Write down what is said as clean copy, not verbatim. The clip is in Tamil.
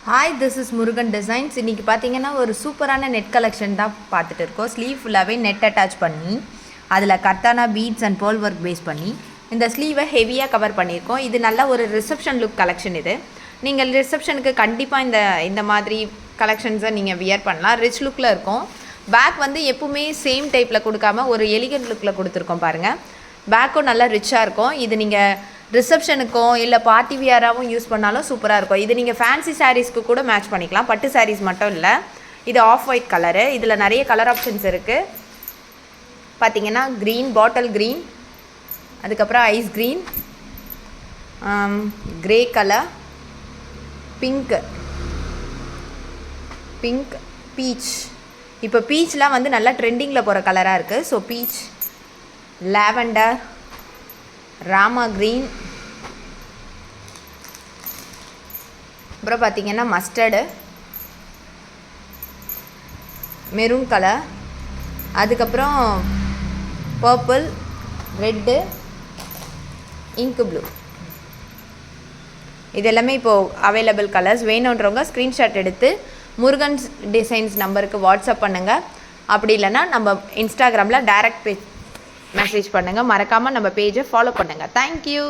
Hi, this is Murugan designs. இன்றைக்கி பார்த்தீங்கன்னா ஒரு சூப்பரான நெட் கலெக்ஷன் தான் பார்த்துட்டு இருக்கோம். ஸ்லீவ் ஃபுல்லாகவே நெட் அட்டாச் பண்ணி அதில் கர்தானா beads and pearl work base பண்ணி இந்த ஸ்லீவை ஹெவியாக கவர் பண்ணியிருக்கோம். இது நல்ல ஒரு ரிசப்ஷன் லுக் கலெக்ஷன். இது நீங்கள் ரிசப்ஷனுக்கு கண்டிப்பாக இந்த மாதிரி கலெக்ஷன்ஸை நீங்கள் வியர் பண்ணலாம். ரிச் லுக்கில் இருக்கும். பேக் வந்து எப்பவுமே சேம் டைப்பில் கொடுக்காம ஒரு எலிகன்ட் லுக்கில் கொடுத்துருக்கோம் பாருங்கள். பேக்கும் நல்லா ரிச்சாக இருக்கும். இது நீங்கள் ரிசப்ஷனுக்கும் இல்லை பார்ட்டி வியராகவும் யூஸ் பண்ணாலும் சூப்பராக இருக்கும். இது நீங்கள் ஃபேன்சி சாரீஸ்க்கு கூட மேட்ச் பண்ணிக்கலாம். பட்டு சாரீஸ் மட்டும் இல்லை. இது ஆஃப் ஒயிட் கலரு. இதில் நிறைய கலர் ஆப்ஷன்ஸ் இருக்குது. பார்த்திங்கன்னா க்ரீன், பாட்டில் க்ரீன், அதுக்கப்புறம் ice green, grey colour, pink, peach. இப்போ பீச்லாம் வந்து நல்லா ட்ரெண்டிங்கில் போகிற கலராக இருக்குது. So peach, lavender, Rama green, அப்புறம் பார்த்திங்கன்னா மஸ்டர்டு, மெரூன் கலர், அதுக்கப்புறம் பர்பிள், ரெட்டு, இங்க் ப்ளூ. இது எல்லாமே இப்போது அவைலபிள் கலர்ஸ். வேணுன்றவங்க ஸ்க்ரீன்ஷாட் எடுத்து முருகன்ஸ் டிசைன்ஸ் நம்பருக்கு வாட்ஸ்அப் பண்ணுங்கள். அப்படி இல்லைன்னா நம்ம இன்ஸ்டாகிராமில் டைரக்ட் மெசேஜ் பண்ணுங்கள். மறக்காமல் நம்ம பேஜை ஃபாலோ பண்ணுங்கள். தேங்க்யூ.